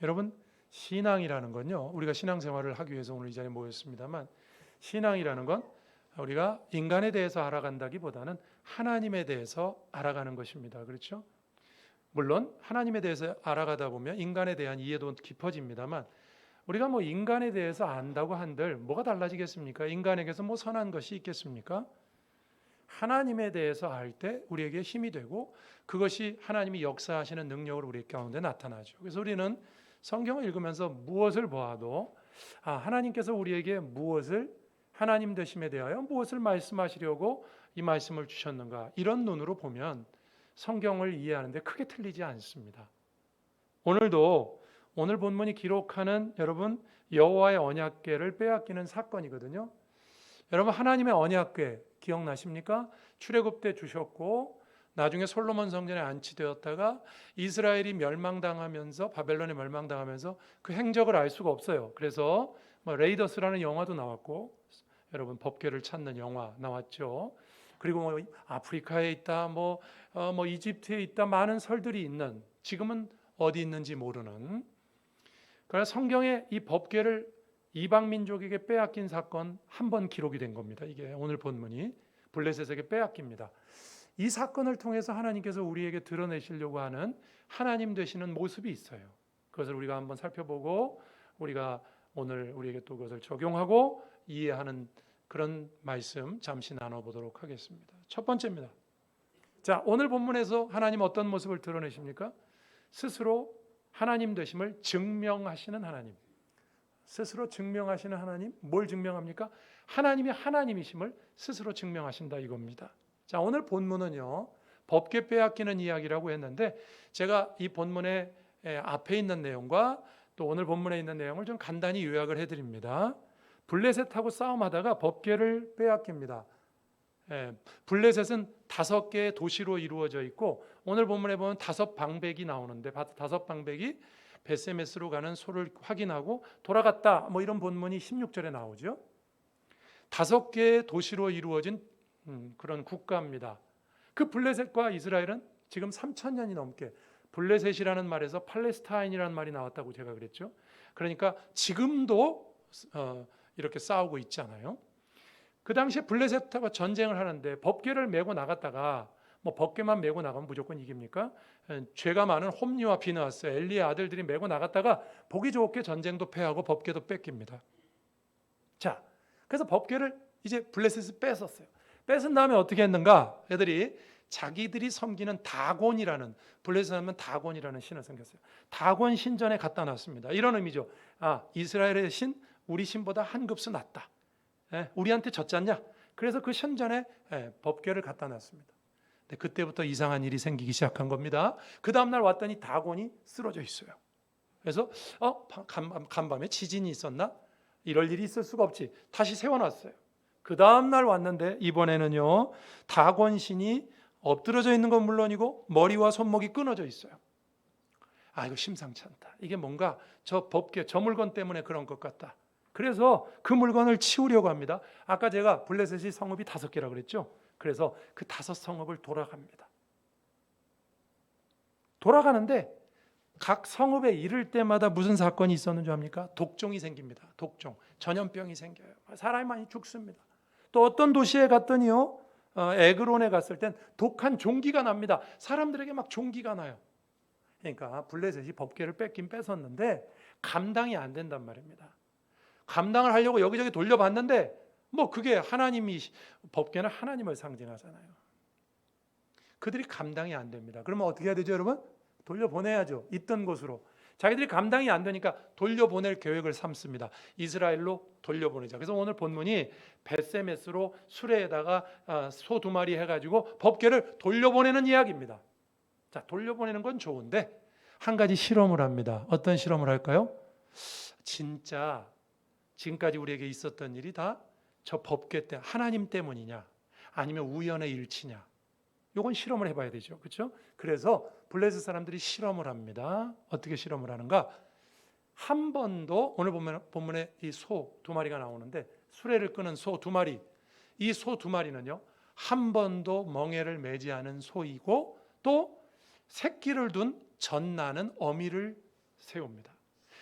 여러분, 신앙이라는 건요, 우리가 신앙생활을 하기 위해서 오늘 이 자리에 모였습니다만, 신앙이라는 건 우리가 인간에 대해서 알아간다기보다는 하나님에 대해서 알아가는 것입니다. 그렇죠? 물론 하나님에 대해서 알아가다 보면 인간에 대한 이해도 깊어집니다만, 우리가 뭐 인간에 대해서 안다고 한들 뭐가 달라지겠습니까? 인간에게서 뭐 선한 것이 있겠습니까? 하나님에 대해서 알 때 우리에게 힘이 되고, 그것이 하나님이 역사하시는 능력으로 우리 가운데 나타나죠. 그래서 우리는 성경을 읽으면서 무엇을 보아도 하나님께서 우리에게 무엇을, 하나님 되심에 대하여 무엇을 말씀하시려고 이 말씀을 주셨는가, 이런 눈으로 보면 성경을 이해하는데 크게 틀리지 않습니다. 오늘도 오늘 본문이 기록하는 여러분 여호와의 언약궤를 빼앗기는 사건이거든요. 여러분, 하나님의 언약궤 기억나십니까? 출애굽 때 주셨고 나중에 솔로몬 성전에 안치되었다가 이스라엘이 멸망당하면서, 바벨론에 멸망당하면서 그 행적을 알 수가 없어요. 그래서 레이더스라는 영화도 나왔고, 여러분 법궤를 찾는 영화 나왔죠. 그리고 아프리카에 있다, 이집트에 있다, 많은 설들이 있는, 지금은 어디 있는지 모르는. 그러나 성경에 이 법궤를 이방 민족에게 빼앗긴 사건 한 번 기록이 된 겁니다. 이게 오늘 본문이 블레셋에게 빼앗깁니다. 이 사건을 통해서 하나님께서 우리에게 드러내시려고 하는 하나님 되시는 모습이 있어요. 그것을 우리가 한번 살펴보고 우리가 오늘 우리에게 또 그것을 적용하고 이해하는 그런 말씀 잠시 나눠보도록 하겠습니다. 첫 번째입니다. 자, 오늘 본문에서 하나님 어떤 모습을 드러내십니까? 스스로 하나님 되심을 증명하시는 하나님. 스스로 증명하시는 하나님. 뭘 증명합니까? 하나님이 하나님이심을 스스로 증명하신다 이겁니다. 자, 오늘 본문은요, 법궤 빼앗기는 이야기라고 했는데, 제가 이 본문의 앞에 있는 내용과 또 오늘 본문에 있는 내용을 좀 간단히 요약을 해드립니다. 블레셋하고 싸움하다가 법궤를 빼앗깁니다. 블레셋은 5개의 도시로 이루어져 있고, 오늘 본문에 보면 5방백이 나오는데, 5방백이 베세메스로 가는 소를 확인하고 돌아갔다, 이런 본문이 16절에 나오죠. 5개의 도시로 이루어진 그런 국가입니다. 그 블레셋과 이스라엘은 지금 3000년이 넘게, 블레셋이라는 말에서 팔레스타인이라는 말이 나왔다고 제가 그랬죠. 그러니까 지금도 이렇게 싸우고 있잖아요. 그 당시에 블레셋과 전쟁을 하는데 법궤를 메고 나갔다가, 법궤만 메고 나가면 무조건 이깁니까? 죄가 많은 홈리와 비느하스, 엘리의 아들들이 메고 나갔다가 보기 좋게 전쟁도 패하고 법궤도 뺏깁니다. 자, 그래서 법궤를 이제 블레셋이 뺏었어요. 뺏은 다음에 어떻게 했는가? 애들이 자기들이 섬기는 다곤이라는, 블레셋 하면 다곤이라는 신을 섬겼어요. 다곤 신전에 갖다 놨습니다. 이런 의미죠. 이스라엘의 신, 우리 신보다 한 급수 낫다. 우리한테 졌잖냐? 그래서 그 신전에 법궤를 갖다 놨습니다. 근데 그때부터 이상한 일이 생기기 시작한 겁니다. 그 다음날 왔더니 다곤이 쓰러져 있어요. 그래서 간밤에 지진이 있었나? 이럴 일이 있을 수가 없지. 다시 세워놨어요. 그 다음날 왔는데 이번에는요, 다곤 신이 엎드러져 있는 건 물론이고 머리와 손목이 끊어져 있어요. 이거 심상치 않다. 이게 뭔가 저 법궤, 저 물건 때문에 그런 것 같다. 그래서 그 물건을 치우려고 합니다. 아까 제가 블레셋이 성읍이 5개라고 그랬죠. 그래서 그 5성읍을 돌아갑니다. 돌아가는데 각 성읍에 이를 때마다 무슨 사건이 있었는 줄 압니까? 독종이 생깁니다. 독종, 전염병이 생겨요. 사람이 많이 죽습니다. 또 어떤 도시에 갔더니요, 에그론에 갔을 땐 독한 종기가 납니다. 사람들에게 막 종기가 나요. 그러니까 블레셋이 법궤를 뺏긴 뺏었는데 감당이 안 된단 말입니다. 감당을 하려고 여기저기 돌려봤는데 그게 하나님이, 법궤는 하나님을 상징하잖아요. 그들이 감당이 안 됩니다. 그러면 어떻게 해야 되죠, 여러분? 돌려보내야죠. 있던 곳으로. 자기들이 감당이 안 되니까 돌려보낼 계획을 삼습니다. 이스라엘로 돌려보내자. 그래서 오늘 본문이 베세메스로 수레에다가 소 2마리 해가지고 법궤를 돌려보내는 이야기입니다. 자, 돌려보내는 건 좋은데 한 가지 실험을 합니다. 어떤 실험을 할까요? 진짜 지금까지 우리에게 있었던 일이 다 저 법궤 때 하나님 때문이냐, 아니면 우연의 일치냐, 이건 실험을 해봐야 되죠. 그렇죠? 그래서 블레셋 사람들이 실험을 합니다. 어떻게 실험을 하는가? 한 번도, 오늘 본문에 이 소 2마리가 나오는데, 수레를 끄는 소 2마리, 이 소 2마리는요 한 번도 멍에를 매지 않은 소이고, 또 새끼를 둔 젖나는 어미를 세웁니다.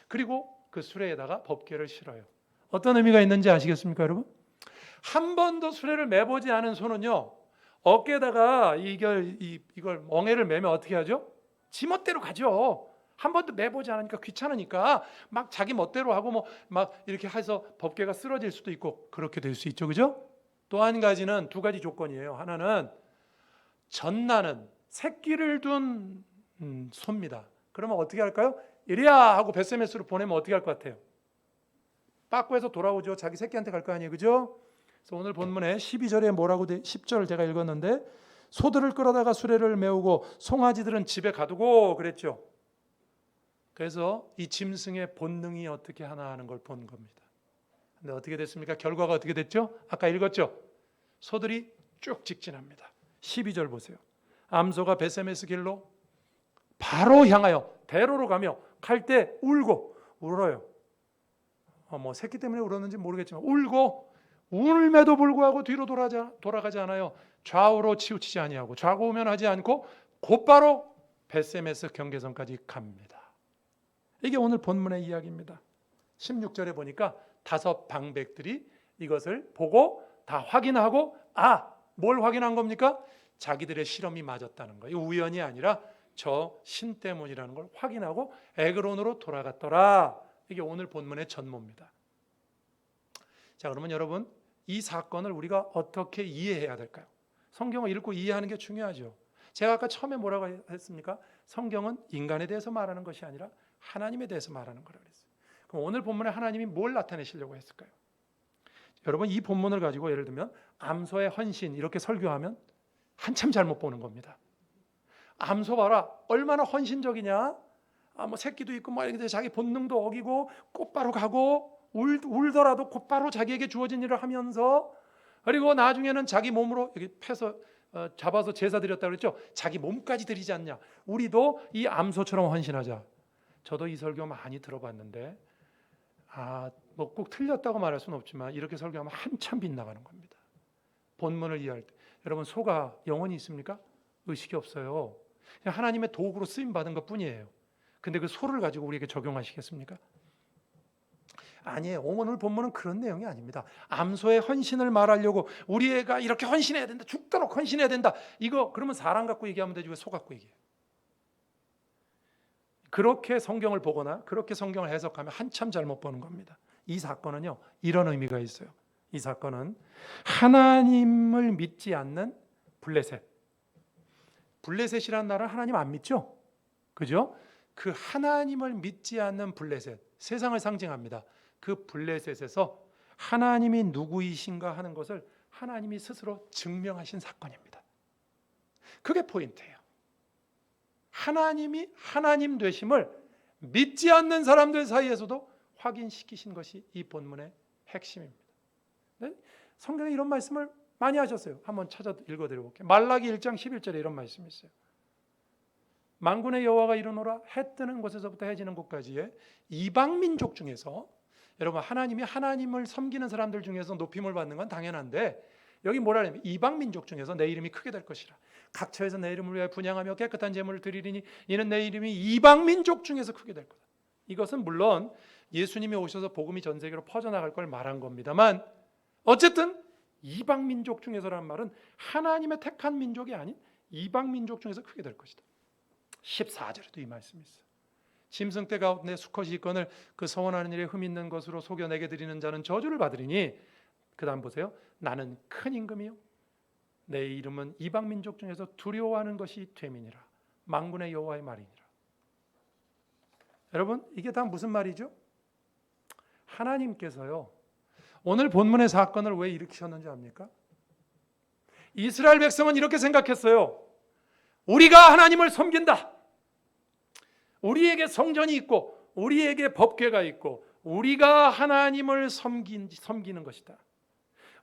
그리고 그 수레에다가 법궤를 실어요. 어떤 의미가 있는지 아시겠습니까, 여러분? 한 번도 수레를 매보지 않은 소는요, 어깨에다가 이걸 멍에를 매면 어떻게 하죠? 지 멋대로 가죠. 한 번도 매보지 않으니까 귀찮으니까 막 자기 멋대로 하고 뭐 막 이렇게 해서 법궤가 쓰러질 수도 있고 그렇게 될 수 있죠, 그죠? 또 한 가지는 두 가지 조건이에요. 하나는 전나는 새끼를 둔 소입니다. 그러면 어떻게 할까요? 이리야 하고 벳세메스로 보내면 어떻게 할 것 같아요? 빠꾸에서 돌아오죠. 자기 새끼한테 갈 거 아니에요, 그죠? 그래서 오늘 본문에 12절에 뭐라고 10절 제가 읽었는데 소들을 끌어다가 수레를 메우고 송아지들은 집에 가두고 그랬죠. 그래서 이 짐승의 본능이 어떻게 하나 하는 걸 본 겁니다. 근데 어떻게 됐습니까? 결과가 어떻게 됐죠? 아까 읽었죠? 소들이 쭉 직진합니다. 12절 보세요. 암소가 벳세메스 길로 바로 향하여 대로로 가며 갈 때 울고 울어요. 뭐 새끼 때문에 울었는지 모르겠지만 울고 울매도 불구하고 뒤로 돌아가지 않아요. 좌우로 치우치지 아니하고 좌고우면하지 않고 곧바로 벳세메스 경계선까지 갑니다. 이게 오늘 본문의 이야기입니다. 16절에 보니까 5 방백들이 이것을 보고 다 확인하고 뭘 확인한 겁니까? 자기들의 실험이 맞았다는 거예요. 우연이 아니라 저 신 때문이라는 걸 확인하고 에그론으로 돌아갔더라. 이게 오늘 본문의 전모입니다. 자, 그러면 여러분 이 사건을 우리가 어떻게 이해해야 될까요? 성경을 읽고 이해하는 게 중요하죠. 제가 아까 처음에 뭐라고 했습니까? 성경은 인간에 대해서 말하는 것이 아니라 하나님에 대해서 말하는 거라고 그랬어요. 그럼 오늘 본문에 하나님이 뭘 나타내시려고 했을까요? 여러분 이 본문을 가지고 예를 들면 암소의 헌신 이렇게 설교하면 한참 잘못 보는 겁니다. 암소 봐라 얼마나 헌신적이냐. 뭐 새끼도 있고 뭐 이렇게 자기 본능도 어기고 곧바로 가고 울더라도 곧바로 자기에게 주어진 일을 하면서 그리고 나중에는 자기 몸으로 여기 패서 잡아서 제사 드렸다 그랬죠. 자기 몸까지 드리지 않냐. 우리도 이 암소처럼 헌신하자. 저도 이 설교 많이 들어봤는데 뭐 꼭 틀렸다고 말할 수는 없지만 이렇게 설교하면 한참 빗나가는 겁니다. 본문을 이해할 때 여러분 소가 영혼이 있습니까? 의식이 없어요. 그냥 하나님의 도구로 쓰임 받은 것뿐이에요. 근데 그 소를 가지고 우리에게 적용하시겠습니까? 아니에요. 오늘 본문은 그런 내용이 아닙니다. 암소의 헌신을 말하려고 우리 애가 이렇게 헌신해야 된다. 죽도록 헌신해야 된다. 이거 그러면 사람 갖고 얘기하면 되지 왜 소 갖고 얘기해요? 그렇게 성경을 보거나 그렇게 성경을 해석하면 한참 잘못 보는 겁니다. 이 사건은요 이런 의미가 있어요. 이 사건은 하나님을 믿지 않는 블레셋. 블레셋이라는 나라는 하나님 안 믿죠? 그죠? 그 하나님을 믿지 않는 블레셋, 세상을 상징합니다. 그 블레셋에서 하나님이 누구이신가 하는 것을 하나님이 스스로 증명하신 사건입니다. 그게 포인트예요. 하나님이 하나님 되심을 믿지 않는 사람들 사이에서도 확인시키신 것이 이 본문의 핵심입니다. 네? 성경에 이런 말씀을 많이 하셨어요. 한번 찾아 읽어드려볼게요. 말라기 1장 11절에 이런 말씀이 있어요. 만군의 여호와가 이르노라 해 뜨는 곳에서부터 해 지는 곳까지의 이방 민족 중에서 여러분 하나님이 하나님을 섬기는 사람들 중에서 높임을 받는 건 당연한데 여기 뭐라 하냐면 이방 민족 중에서 내 이름이 크게 될 것이라 각처에서 내 이름을 위하여 분향하며 깨끗한 제물을 드리리니 이는 내 이름이 이방 민족 중에서 크게 될 거다. 이것은 물론 예수님이 오셔서 복음이 전 세계로 퍼져나갈 걸 말한 겁니다만 어쨌든 이방 민족 중에서라는 말은 하나님의 택한 민족이 아닌 이방 민족 중에서 크게 될 것이다. 14절에도 이 말씀이 있어요. 짐승떼 가운데 수컷이 있거늘 그 서원하는 일에 흠 있는 것으로 속여 내게 드리는 자는 저주를 받으리니 그 다음 보세요. 나는 큰 임금이요 내 이름은 이방 민족 중에서 두려워하는 것이 됨이니라. 만군의 여호와의 말이니라. 여러분 이게 다 무슨 말이죠? 하나님께서요 오늘 본문의 사건을 왜 일으키셨는지 압니까? 이스라엘 백성은 이렇게 생각했어요. 우리가 하나님을 섬긴다. 우리에게 성전이 있고 우리에게 법궤가 있고 우리가 하나님을 섬기는 것이다.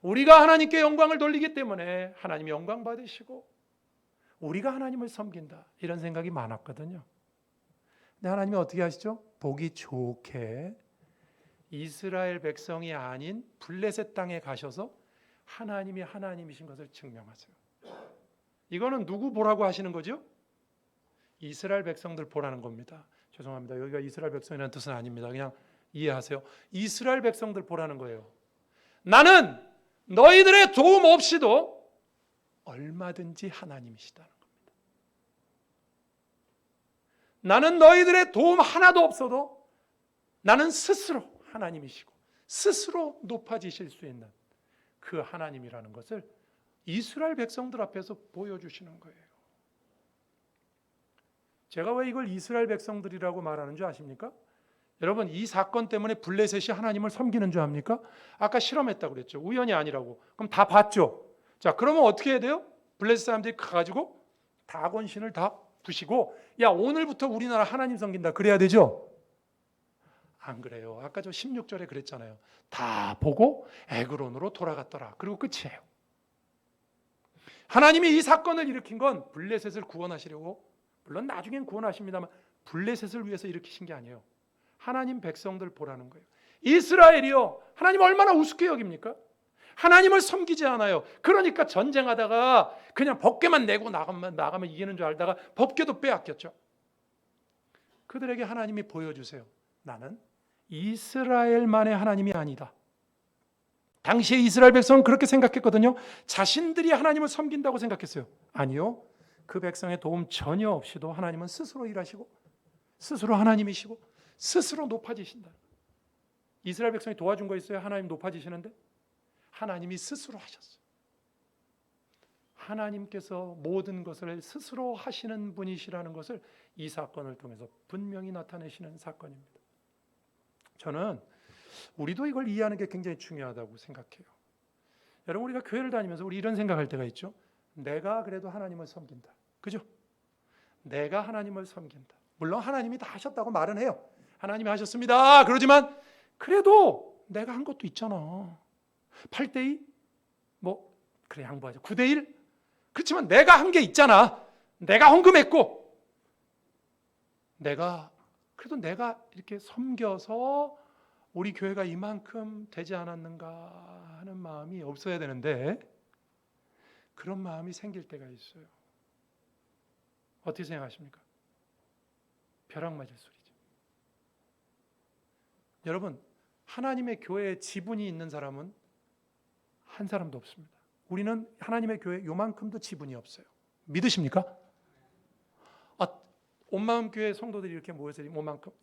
우리가 하나님께 영광을 돌리기 때문에 하나님이 영광 받으시고 우리가 하나님을 섬긴다. 이런 생각이 많았거든요. 근데 하나님이 어떻게 하시죠? 보기 좋게 이스라엘 백성이 아닌 블레셋 땅에 가셔서 하나님이 하나님이신 것을 증명하세요. 이거는 누구 보라고 하시는 거죠? 이스라엘 백성들 보라는 겁니다. 죄송합니다. 여기가 이스라엘 백성이라는 뜻은 아닙니다. 그냥 이해하세요. 이스라엘 백성들 보라는 거예요. 나는 너희들의 도움 없이도 얼마든지 하나님이시다는 겁니다. 나는 너희들의 도움 하나도 없어도 나는 스스로 하나님이시고 스스로 높아지실 수 있는 그 하나님이라는 것을 이스라엘 백성들 앞에서 보여주시는 거예요. 제가 왜 이걸 이스라엘 백성들이라고 말하는 줄 아십니까? 여러분, 이 사건 때문에 블레셋이 하나님을 섬기는 줄 압니까? 아까 실험했다고 그랬죠. 우연이 아니라고. 그럼 다 봤죠. 자, 그러면 어떻게 해야 돼요? 블레셋 사람들이 가가지고 다곤신을 다 부시고, 야, 오늘부터 우리나라 하나님 섬긴다 그래야 되죠? 안 그래요. 아까 저 16절에 그랬잖아요. 다 보고 에그론으로 돌아갔더라. 그리고 끝이에요. 하나님이 이 사건을 일으킨 건 블레셋을 구원하시려고, 물론 나중엔 구원하십니다만 블레셋을 위해서 일으키신 게 아니에요. 하나님 백성들 보라는 거예요. 이스라엘이요, 하나님 얼마나 우습게 여깁니까? 하나님을 섬기지 않아요. 그러니까 전쟁하다가 그냥 법궤만 내고 나가면 이기는 줄 알다가 법궤도 빼앗겼죠. 그들에게 하나님이 보여주세요. 나는 이스라엘만의 하나님이 아니다. 당시에 이스라엘 백성은 그렇게 생각했거든요. 자신들이 하나님을 섬긴다고 생각했어요. 아니요. 그 백성의 도움 전혀 없이도 하나님은 스스로 일하시고 스스로 하나님이시고 스스로 높아지신다. 이스라엘 백성이 도와준 거 있어요? 하나님 높아지시는데? 하나님이 스스로 하셨어요. 하나님께서 모든 것을 스스로 하시는 분이시라는 것을 이 사건을 통해서 분명히 나타내시는 사건입니다. 저는 우리도 이걸 이해하는 게 굉장히 중요하다고 생각해요. 여러분, 우리가 교회를 다니면서 우리 이런 생각할 때가 있죠. 내가 그래도 하나님을 섬긴다. 그죠? 내가 하나님을 섬긴다. 물론 하나님이 다 하셨다고 말은 해요. 하나님이 하셨습니다. 그러지만 그래도 내가 한 것도 있잖아. 8대2? 뭐 그래 양보하자. 9대1? 그렇지만 내가 한 게 있잖아. 내가 헌금했고 그래도 내가 이렇게 섬겨서 우리 교회가 이만큼 되지 않았는가 하는 마음이 없어야 되는데 그런 마음이 생길 때가 있어요. 어떻게 생각하십니까? 벼락 맞을 소리죠. 여러분, 하나님의 교회에 지분이 있는 사람은 한 사람도 없습니다. 우리는 하나님의 교회 요만큼도 지분이 없어요. 믿으십니까? 온마음 교회 성도들이 이렇게 모여서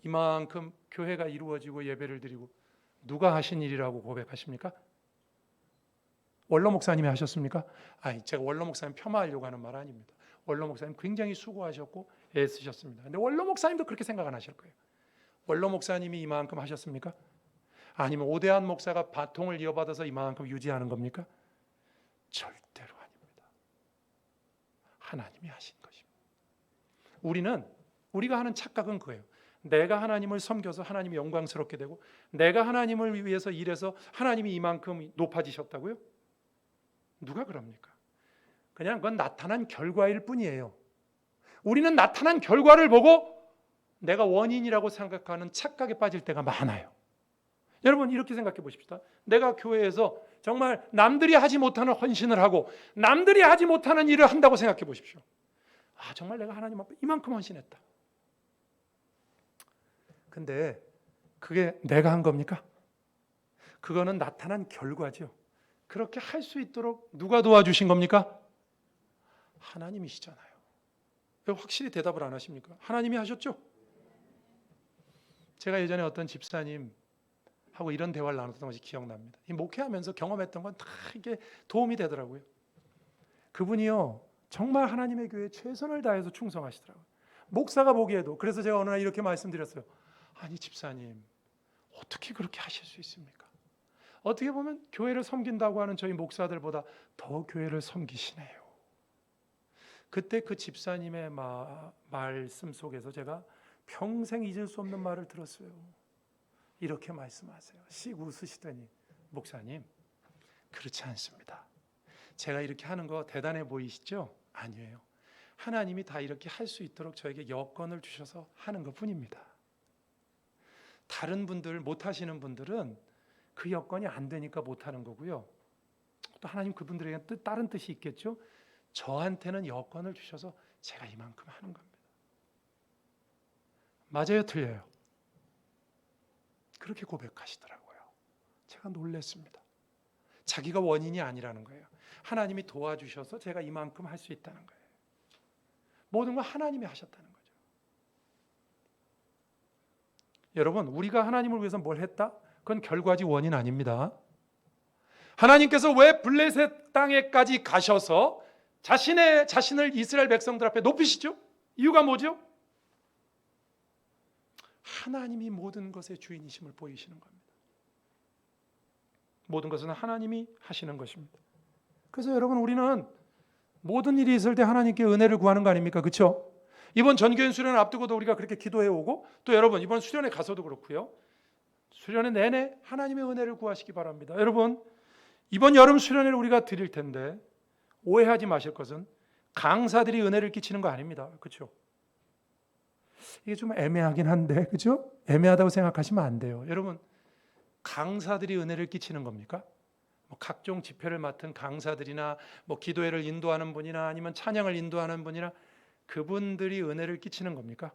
이만큼 교회가 이루어지고 예배를 드리고 누가 하신 일이라고 고백하십니까? 원로 목사님이 하셨습니까? 제가 원로 목사님 폄하하려고 하는 말 아닙니다. 원로 목사님 굉장히 수고하셨고 애쓰셨습니다. 근데 원로 목사님도 그렇게 생각 안 하실 거예요. 원로 목사님이 이만큼 하셨습니까? 아니면 오대한 목사가 바통을 이어받아서 이만큼 유지하는 겁니까? 절대로 아닙니다. 하나님이 하신 것입니다. 우리가 하는 착각은 그거예요. 내가 하나님을 섬겨서 하나님이 영광스럽게 되고 내가 하나님을 위해서 일해서 하나님이 이만큼 높아지셨다고요? 누가 그럽니까? 그냥 그건 나타난 결과일 뿐이에요. 우리는 나타난 결과를 보고 내가 원인이라고 생각하는 착각에 빠질 때가 많아요. 여러분, 이렇게 생각해 보십시다. 내가 교회에서 정말 남들이 하지 못하는 헌신을 하고 남들이 하지 못하는 일을 한다고 생각해 보십시오. 정말 내가 하나님 앞에 이만큼 헌신했다. 근데 그게 내가 한 겁니까? 그거는 나타난 결과죠. 그렇게 할 수 있도록 누가 도와주신 겁니까? 하나님이시잖아요. 왜 확실히 대답을 안 하십니까? 하나님이 하셨죠? 제가 예전에 어떤 집사님하고 이런 대화를 나눴던 것이 기억납니다. 이 목회하면서 경험했던 건 다 이게 도움이 되더라고요. 그분이요, 정말 하나님의 교회에 최선을 다해서 충성하시더라고요. 목사가 보기에도. 그래서 제가 어느 날 이렇게 말씀드렸어요. 아니 집사님, 어떻게 그렇게 하실 수 있습니까? 어떻게 보면 교회를 섬긴다고 하는 저희 목사들보다 더 교회를 섬기시네요. 그때 그 집사님의 말씀 속에서 제가 평생 잊을 수 없는 말을 들었어요. 이렇게 말씀하세요. 씩 웃으시더니, 목사님, 그렇지 않습니다. 제가 이렇게 하는 거 대단해 보이시죠? 아니에요. 하나님이 다 이렇게 할 수 있도록 저에게 여건을 주셔서 하는 것뿐입니다. 다른 분들, 못하시는 분들은 그 여건이 안 되니까 못하는 거고요. 또 하나님 그분들에게 다른 뜻이 있겠죠. 저한테는 여건을 주셔서 제가 이만큼 하는 겁니다. 맞아요, 틀려요? 그렇게 고백하시더라고요. 제가 놀랐습니다. 자기가 원인이 아니라는 거예요. 하나님이 도와주셔서 제가 이만큼 할 수 있다는 거예요. 모든 건 하나님이 하셨다는 거죠. 여러분, 우리가 하나님을 위해서 뭘 했다? 그건 결과지 원인 아닙니다. 하나님께서 왜 블레셋 땅에까지 가셔서 자신을 이스라엘 백성들 앞에 높이시죠? 이유가 뭐죠? 하나님이 모든 것의 주인이심을 보이시는 겁니다. 모든 것은 하나님이 하시는 것입니다. 그래서 여러분, 우리는 모든 일이 있을 때 하나님께 은혜를 구하는 거 아닙니까? 그렇죠? 이번 전교인 수련을 앞두고도 우리가 그렇게 기도해 오고, 또 여러분 이번 수련회 가서도 그렇고요. 수련회 내내 하나님의 은혜를 구하시기 바랍니다. 여러분, 이번 여름 수련회를 우리가 드릴 텐데 오해하지 마실 것은 강사들이 은혜를 끼치는 거 아닙니다. 그렇죠? 이게 좀 애매하긴 한데, 그렇죠? 애매하다고 생각하시면 안 돼요. 여러분, 강사들이 은혜를 끼치는 겁니까? 각종 집회를 맡은 강사들이나 기도회를 인도하는 분이나 아니면 찬양을 인도하는 분이나 그분들이 은혜를 끼치는 겁니까?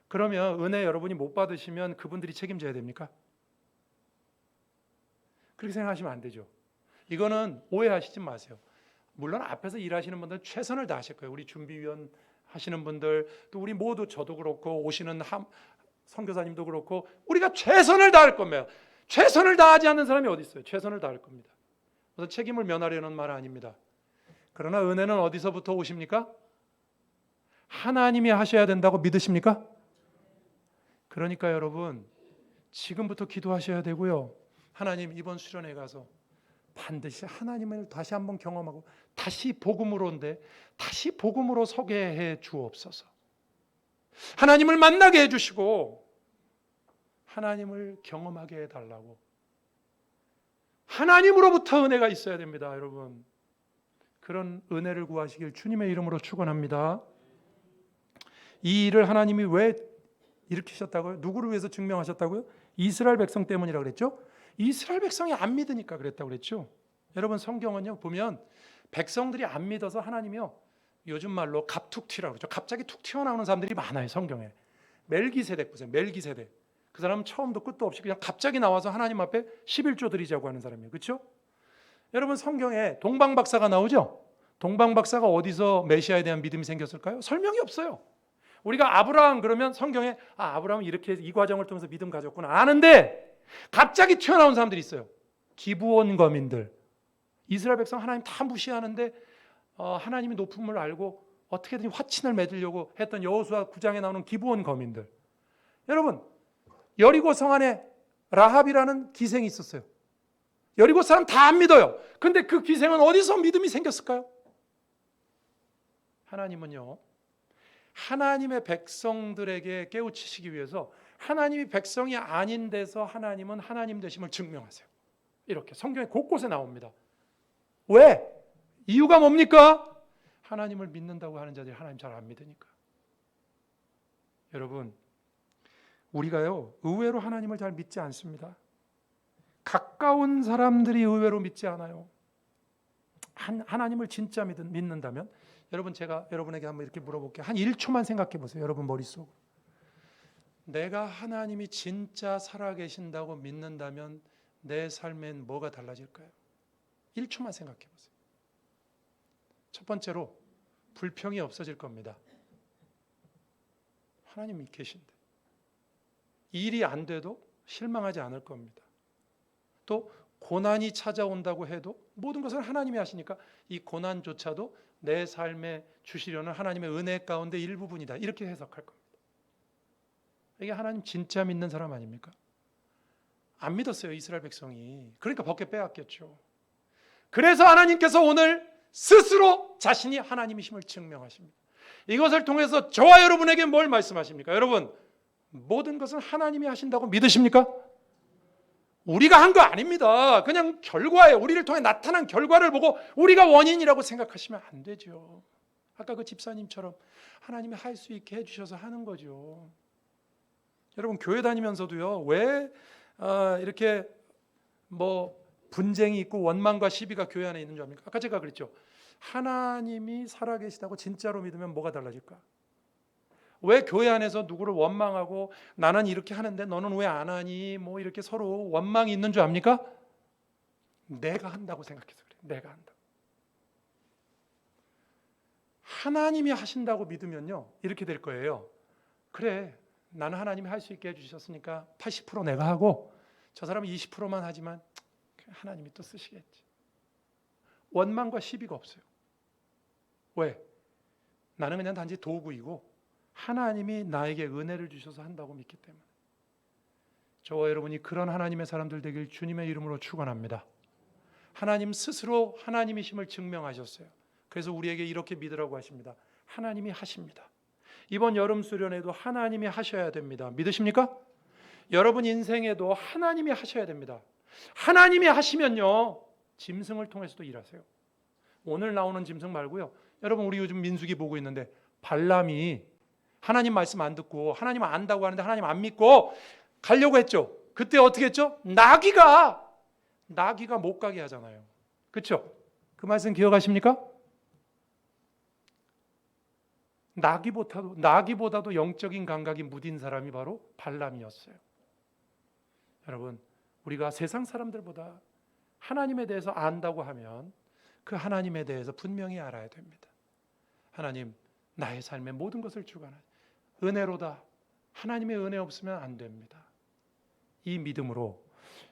그러면 은혜 여러분이 못 받으시면 그분들이 책임져야 됩니까? 그렇게 생각하시면 안 되죠. 이거는 오해하시지 마세요. 물론 앞에서 일하시는 분들은 최선을 다하실 거예요. 우리 준비위원 하시는 분들, 또 우리 모두, 저도 그렇고 오시는 선교사님도 그렇고 우리가 최선을 다할 겁니다. 최선을 다하지 않는 사람이 어디 있어요? 최선을 다할 겁니다. 그래서 책임을 면하려는 말은 아닙니다. 그러나 은혜는 어디서부터 오십니까? 하나님이 하셔야 된다고 믿으십니까? 그러니까 여러분, 지금부터 기도하셔야 되고요. 하나님, 이번 수련회 가서 반드시 하나님을 다시 한번 경험하고 다시 복음으로인데 다시 복음으로 서게 해 주옵소서. 하나님을 만나게 해주시고 하나님을 경험하게 해달라고. 하나님으로부터 은혜가 있어야 됩니다. 여러분, 그런 은혜를 구하시길 주님의 이름으로 축원합니다. 이 일을 하나님이 왜 일으키셨다고요? 누구를 위해서 증명하셨다고요? 이스라엘 백성 때문이라고 그랬죠? 이스라엘 백성이 안 믿으니까 그랬다고 그랬죠? 여러분, 성경은요 보면 백성들이 안 믿어서 하나님이요, 요즘 말로 갑툭튀라고 그러죠. 갑자기 툭 튀어나오는 사람들이 많아요. 성경에. 멜기세덱 보세요. 멜기세덱. 그 사람은 처음도 끝도 없이 그냥 갑자기 나와서 하나님 앞에 11조 드리자고 하는 사람이에요. 그렇죠? 여러분, 성경에 동방박사가 나오죠? 동방박사가 어디서 메시아에 대한 믿음이 생겼을까요? 설명이 없어요. 우리가 아브라함 그러면 성경에 아브라함은 이렇게 이 과정을 통해서 믿음 가졌구나 아는데, 갑자기 튀어나온 사람들이 있어요. 기브온 거민들. 이스라엘 백성 하나님 다 무시하는데 하나님의 높음을 알고 어떻게든 화친을 맺으려고 했던 여호수아 9장에 나오는 기브온 거민들. 여러분, 여리고 성 안에 라합이라는 기생이 있었어요. 여리고 사람 다 안 믿어요. 근데 그 기생은 어디서 믿음이 생겼을까요? 하나님은요, 하나님의 백성들에게 깨우치시기 위해서 하나님이 백성이 아닌 데서 하나님은 하나님 되심을 증명하세요. 이렇게 성경에 곳곳에 나옵니다. 왜? 이유가 뭡니까? 하나님을 믿는다고 하는 자들이 하나님 잘 안 믿으니까. 여러분, 우리가요 의외로 하나님을 잘 믿지 않습니다. 가까운 사람들이 의외로 믿지 않아요. 하나님을 진짜 믿는다면, 여러분, 제가 여러분에게 한번 이렇게 물어볼게요. 한 1초만 생각해 보세요. 여러분 머릿속으로. 내가 하나님이 진짜 살아계신다고 믿는다면 내 삶엔 뭐가 달라질까요? 1초만 생각해 보세요. 첫 번째로 불평이 없어질 겁니다. 하나님이 계신데. 일이 안 돼도 실망하지 않을 겁니다. 또 고난이 찾아온다고 해도 모든 것을 하나님이 하시니까 이 고난조차도 내 삶에 주시려는 하나님의 은혜 가운데 일부분이다. 이렇게 해석할 겁니다. 이게 하나님 진짜 믿는 사람 아닙니까? 안 믿었어요, 이스라엘 백성이. 그러니까 벗게 빼앗겼죠. 그래서 하나님께서 오늘 스스로 자신이 하나님이심을 증명하십니다. 이것을 통해서 저와 여러분에게 뭘 말씀하십니까? 여러분, 모든 것은 하나님이 하신다고 믿으십니까? 우리가 한 거 아닙니다. 그냥 결과예요. 우리를 통해 나타난 결과를 보고 우리가 원인이라고 생각하시면 안 되죠. 아까 그 집사님처럼 하나님이 할 수 있게 해주셔서 하는 거죠. 여러분, 교회 다니면서도요, 왜 이렇게 분쟁이 있고 원망과 시비가 교회 안에 있는 줄 압니까? 아까 제가 그랬죠. 하나님이 살아계시다고 진짜로 믿으면 뭐가 달라질까? 왜 교회 안에서 누구를 원망하고 나는 이렇게 하는데 너는 왜 안 하니? 뭐 이렇게 서로 원망이 있는 줄 압니까? 내가 한다고 생각해서 그래. 내가 한다. 하나님이 하신다고 믿으면요, 이렇게 될 거예요. 그래, 나는 하나님이 할 수 있게 해주셨으니까 80% 내가 하고 저 사람은 20%만 하지만 하나님이 또 쓰시겠지. 원망과 시비가 없어요. 왜? 나는 그냥 단지 도구이고 하나님이 나에게 은혜를 주셔서 한다고 믿기 때문에. 저와 여러분이 그런 하나님의 사람들 되길 주님의 이름으로 축원합니다. 하나님 스스로 하나님이심을 증명하셨어요. 그래서 우리에게 이렇게 믿으라고 하십니다. 하나님이 하십니다. 이번 여름 수련회도 하나님이 하셔야 됩니다. 믿으십니까? 여러분 인생에도 하나님이 하셔야 됩니다. 하나님이 하시면요, 짐승을 통해서도 일하세요. 오늘 나오는 짐승 말고요. 여러분 우리 요즘 민수기 보고 있는데 발람이 하나님 말씀 안 듣고 하나님 안다고 하는데 하나님 안 믿고 가려고 했죠. 그때 어떻게 했죠? 나귀가 못 가게 하잖아요. 그렇죠? 그 말씀 기억하십니까? 나귀보다도 영적인 감각이 무딘 사람이 바로 발람이었어요. 여러분, 우리가 세상 사람들보다 하나님에 대해서 안다고 하면 그 하나님에 대해서 분명히 알아야 됩니다. 하나님, 나의 삶의 모든 것을 주관하시 은혜로다. 하나님의 은혜 없으면 안 됩니다. 이 믿음으로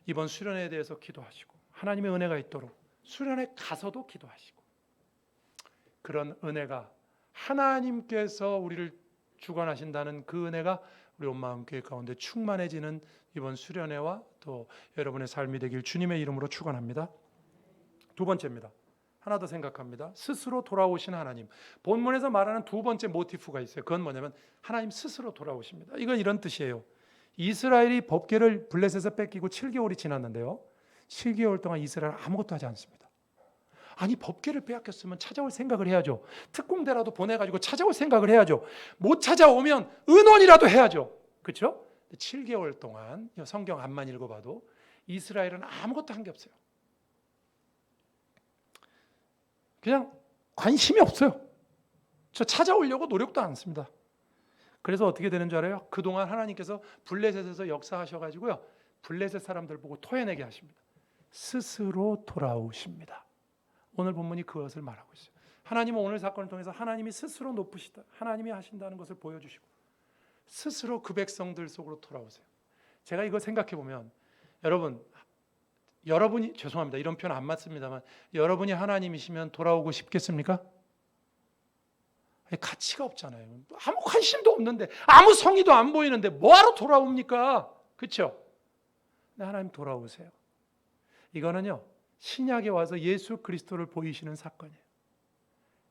이번 수련회에 대해서 기도하시고 하나님의 은혜가 있도록 수련회 가서도 기도하시고, 그런 은혜가 하나님께서 우리를 주관하신다는 그 은혜가 우리 온마음교회 가운데 충만해지는 이번 수련회와 또 여러분의 삶이 되길 주님의 이름으로 축원합니다. 두 번째입니다. 하나 더 생각합니다. 스스로 돌아오신 하나님. 본문에서 말하는 두 번째 모티프가 있어요. 그건 뭐냐면 하나님 스스로 돌아오십니다. 이건 이런 뜻이에요. 이스라엘이 법궤를 블레셋에서 뺏기고 7개월이 지났는데요, 7개월 동안 이스라엘은 아무것도 하지 않습니다. 아니, 법궤를 빼앗겼으면 찾아올 생각을 해야죠. 특공대라도 보내가지고 찾아올 생각을 해야죠. 못 찾아오면 의논이라도 해야죠. 그렇죠? 7개월 동안 성경 앞만 읽어봐도 이스라엘은 아무것도 한 게 없어요. 그냥 관심이 없어요. 저 찾아오려고 노력도 안 했습니다. 그래서 어떻게 되는 줄 알아요? 그동안 하나님께서 블레셋에서 역사하셔가지고요, 블레셋 사람들 보고 토해내게 하십니다. 스스로 돌아오십니다. 오늘 본문이 그것을 말하고 있어요. 하나님은 오늘 사건을 통해서 하나님이 스스로 높으시다, 하나님이 하신다는 것을 보여주시고 스스로 그 백성들 속으로 돌아오세요. 제가 이거 생각해 보면 여러분이 죄송합니다, 이런 표현 안 맞습니다만, 여러분이 하나님이시면 돌아오고 싶겠습니까? 가치가 없잖아요. 아무 관심도 없는데, 아무 성의도 안 보이는데 뭐하러 돌아옵니까? 그렇죠? 근데 하나님 돌아오세요. 이거는요, 신약에 와서 예수 그리스도를 보이시는 사건이에요.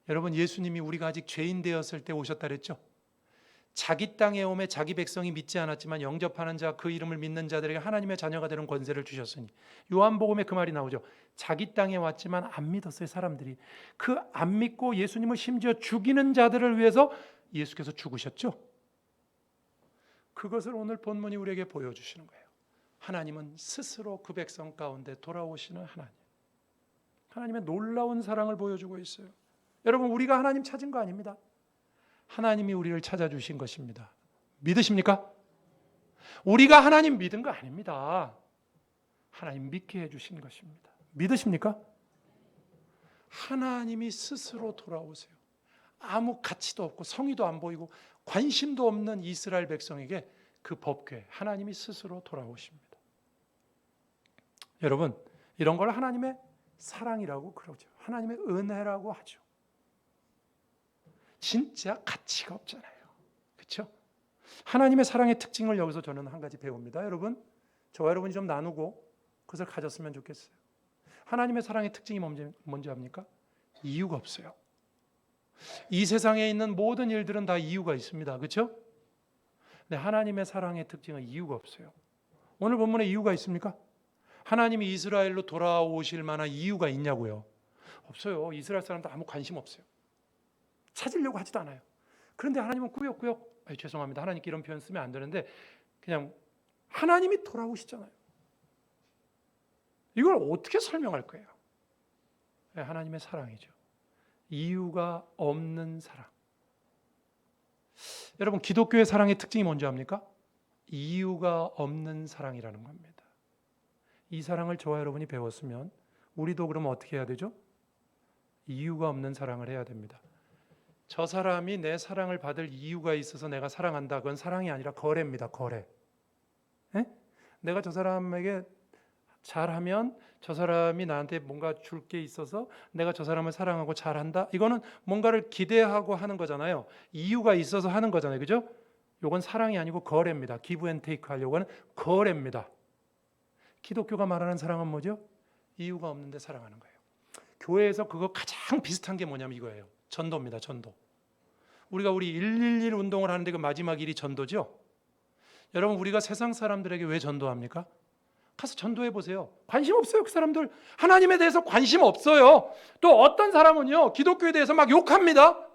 여러분, 예수님이 우리가 아직 죄인 되었을 때 오셨다 그랬죠? 자기 땅에 오매 자기 백성이 믿지 않았지만 영접하는 자, 그 이름을 믿는 자들에게 하나님의 자녀가 되는 권세를 주셨으니, 요한복음에 그 말이 나오죠. 자기 땅에 왔지만 안 믿었어요. 사람들이 그 안 믿고 예수님을 심지어 죽이는 자들을 위해서 예수께서 죽으셨죠. 그것을 오늘 본문이 우리에게 보여주시는 거예요. 하나님은 스스로 그 백성 가운데 돌아오시는 하나님, 하나님의 놀라운 사랑을 보여주고 있어요. 여러분, 우리가 하나님 찾은 거 아닙니다. 하나님이 우리를 찾아주신 것입니다. 믿으십니까? 우리가 하나님 믿은 거 아닙니다. 하나님 믿게 해주신 것입니다. 믿으십니까? 하나님이 스스로 돌아오세요. 아무 가치도 없고 성의도 안 보이고 관심도 없는 이스라엘 백성에게 그 법궤, 하나님이 스스로 돌아오십니다. 여러분, 이런 걸 하나님의 사랑이라고 그러죠. 하나님의 은혜라고 하죠. 진짜 가치가 없잖아요. 그렇죠? 하나님의 사랑의 특징을 여기서 저는 한 가지 배웁니다. 여러분, 저와 여러분이 좀 나누고 그것을 가졌으면 좋겠어요. 하나님의 사랑의 특징이 뭔지 압니까? 이유가 없어요. 이 세상에 있는 모든 일들은 다 이유가 있습니다. 그렇죠? 근데 하나님의 사랑의 특징은 이유가 없어요. 오늘 본문에 이유가 있습니까? 하나님이 이스라엘로 돌아오실 만한 이유가 있냐고요? 없어요. 이스라엘 사람도 아무 관심 없어요. 찾으려고 하지도 않아요. 그런데 하나님은 꾸역꾸역, 죄송합니다, 하나님께 이런 표현 쓰면 안 되는데, 그냥 하나님이 돌아오시잖아요. 이걸 어떻게 설명할 거예요? 하나님의 사랑이죠. 이유가 없는 사랑. 여러분, 기독교의 사랑의 특징이 뭔지 압니까? 이유가 없는 사랑이라는 겁니다. 이 사랑을 저와 여러분이 배웠으면 우리도 그러면 어떻게 해야 되죠? 이유가 없는 사랑을 해야 됩니다. 저 사람이 내 사랑을 받을 이유가 있어서 내가 사랑한다. 그건 사랑이 아니라 거래입니다. 거래. 에? 내가 저 사람에게 잘하면 저 사람이 나한테 뭔가 줄 게 있어서 내가 저 사람을 사랑하고 잘한다. 이거는 뭔가를 기대하고 하는 거잖아요. 이유가 있어서 하는 거잖아요. 그죠? 이건 사랑이 아니고 거래입니다. 기브 앤 테이크 하려고 하는 거래입니다. 기독교가 말하는 사랑은 뭐죠? 이유가 없는데 사랑하는 거예요. 교회에서 그거 가장 비슷한 게 뭐냐면 이거예요. 전도입니다. 전도. 우리 111 운동을 하는데 그 마지막 일이 전도죠. 여러분, 우리가 세상 사람들에게 왜 전도합니까? 가서 전도해 보세요. 관심 없어요. 그 사람들 하나님에 대해서 관심 없어요. 또 어떤 사람은요, 기독교에 대해서 막 욕합니다.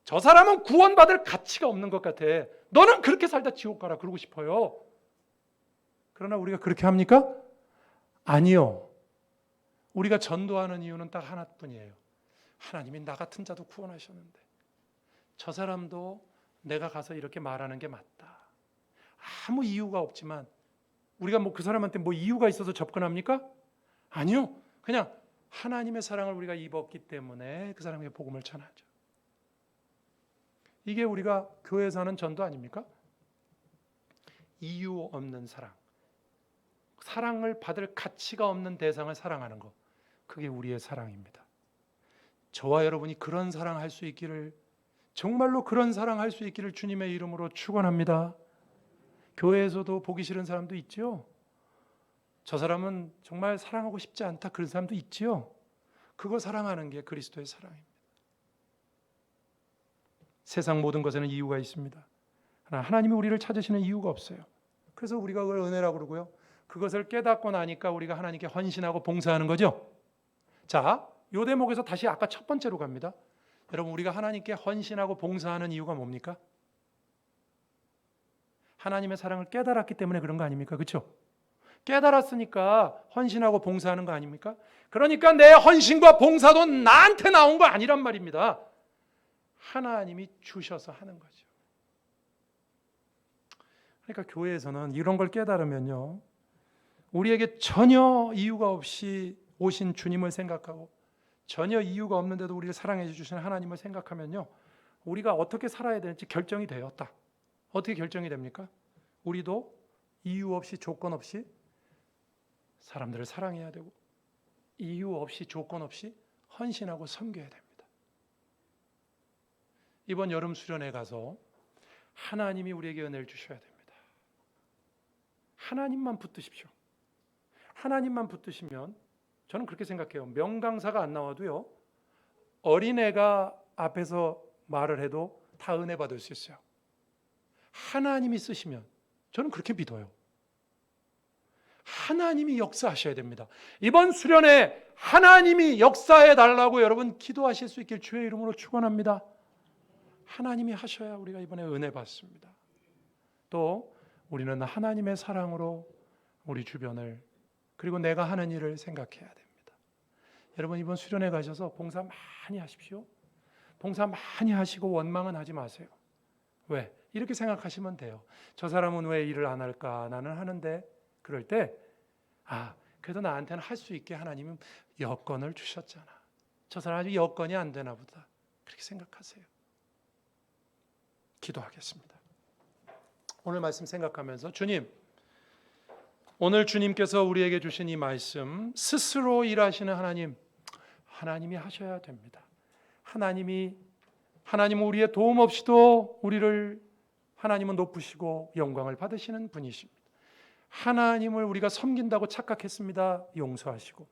저 사람은 구원받을 가치가 없는 것 같아. 너는 그렇게 살다 지옥 가라 그러고 싶어요. 그러나 우리가 그렇게 합니까? 아니요. 우리가 전도하는 이유는 딱 하나뿐이에요. 하나님이 나 같은 자도 구원하셨는데 저 사람도 내가 가서 이렇게 말하는 게 맞다. 아무 이유가 없지만 우리가 그 사람한테 이유가 있어서 접근합니까? 아니요. 그냥 하나님의 사랑을 우리가 입었기 때문에 그 사람에게 복음을 전하죠. 이게 우리가 교회에서 하는 전도 아닙니까? 이유 없는 사랑. 사랑을 받을 가치가 없는 대상을 사랑하는 것. 그게 우리의 사랑입니다. 저와 여러분이 그런 사랑할 수 있기를, 정말로 그런 사랑할 수 있기를 주님의 이름으로 축원합니다. 교회에서도 보기 싫은 사람도 있죠. 저 사람은 정말 사랑하고 싶지 않다 그런 사람도 있지요. 그거 사랑하는 게 그리스도의 사랑입니다. 세상 모든 것에는 이유가 있습니다. 그러나 하나님이 우리를 찾으시는 이유가 없어요. 그래서 우리가 그걸 은혜라고 그러고요. 그것을 깨닫고 나니까 우리가 하나님께 헌신하고 봉사하는 거죠. 자, 이 대목에서 다시 아까 첫 번째로 갑니다. 여러분, 우리가 하나님께 헌신하고 봉사하는 이유가 뭡니까? 하나님의 사랑을 깨달았기 때문에 그런 거 아닙니까? 그렇죠? 깨달았으니까 헌신하고 봉사하는 거 아닙니까? 그러니까 내 헌신과 봉사도 나한테 나온 거 아니란 말입니다. 하나님이 주셔서 하는 거죠. 그러니까 교회에서는 이런 걸 깨달으면요, 우리에게 전혀 이유가 없이 오신 주님을 생각하고 전혀 이유가 없는데도 우리를 사랑해 주시는 하나님을 생각하면요, 우리가 어떻게 살아야 되는지 결정이 돼요. 딱 어떻게 결정이 됩니까? 우리도 이유 없이 조건 없이 사람들을 사랑해야 되고 이유 없이 조건 없이 헌신하고 섬겨야 됩니다. 이번 여름 수련회 가서 하나님이 우리에게 은혜를 주셔야 됩니다. 하나님만 붙드십시오. 하나님만 붙드시면 저는 그렇게 생각해요. 명강사가 안 나와도요, 어린애가 앞에서 말을 해도 다 은혜 받을 수 있어요. 하나님이 쓰시면 저는 그렇게 믿어요. 하나님이 역사하셔야 됩니다. 이번 수련회 하나님이 역사해 달라고 여러분 기도하실 수 있길 주의 이름으로 축원합니다. 하나님이 하셔야 우리가 이번에 은혜 받습니다. 또 우리는 하나님의 사랑으로 우리 주변을, 그리고 내가 하는 일을 생각해야 됩니다. 여러분, 이번 수련회 가셔서 봉사 많이 하십시오. 봉사 많이 하시고 원망은 하지 마세요. 왜? 이렇게 생각하시면 돼요. 저 사람은 왜 일을 안 할까? 나는 하는데. 그럴 때 그래도 나한테는 할 수 있게 하나님은 여건을 주셨잖아. 저 사람 아직 여건이 안 되나 보다. 그렇게 생각하세요. 기도하겠습니다. 오늘 말씀 생각하면서 주님, 오늘 주님께서 우리에게 주신 이 말씀, 스스로 일하시는 하나님이 하셔야 됩니다. 하나님은 우리의 도움 없이도 하나님은 높으시고 영광을 받으시는 분이십니다. 하나님을 우리가 섬긴다고 착각했습니다. 용서하시고,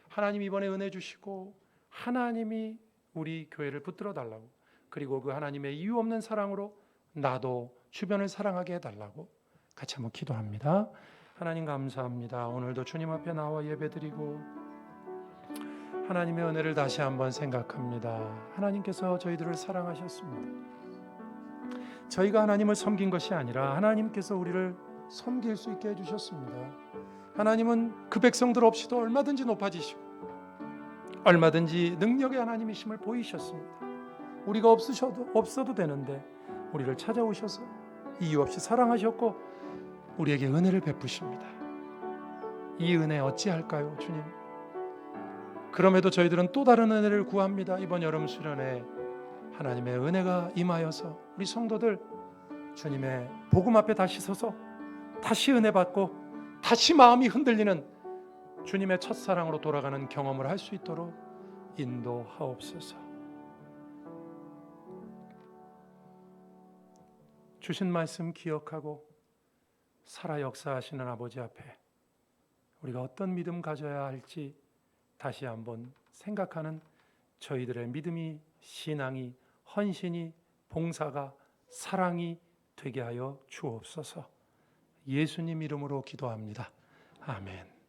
하나님 이번에 은혜 주시고, 하나님이 우리 교회를 붙들어 달라고, 그리고 그 하나님의 이유 없는 사랑으로 나도 주변을 사랑하게 해달라고 같이 한번 기도합니다. 하나님 감사합니다. 오늘도 주님 앞에 나와 예배드리고 하나님의 은혜를 다시 한번 생각합니다. 하나님께서 저희들을 사랑하셨습니다. 저희가 하나님을 섬긴 것이 아니라 하나님께서 우리를 섬길 수 있게 해주셨습니다. 하나님은 그 백성들 없이도 얼마든지 높아지시고 얼마든지 능력의 하나님이심을 보이셨습니다. 우리가 없어도 되는데 우리를 찾아오셔서 이유 없이 사랑하셨고 우리에게 은혜를 베푸십니다. 이 은혜 어찌할까요, 주님? 그럼에도 저희들은 또 다른 은혜를 구합니다. 이번 여름 수련회 하나님의 은혜가 임하여서 우리 성도들 주님의 복음 앞에 다시 서서 다시 은혜 받고 다시 마음이 흔들리는 주님의 첫사랑으로 돌아가는 경험을 할 수 있도록 인도하옵소서. 주신 말씀 기억하고 살아 역사하시는 아버지 앞에 우리가 어떤 믿음 가져야 할지 다시 한번 생각하는 저희들의 믿음이, 신앙이, 헌신이, 봉사가, 사랑이 되게 하여 주옵소서. 예수님 이름으로 기도합니다. 아멘.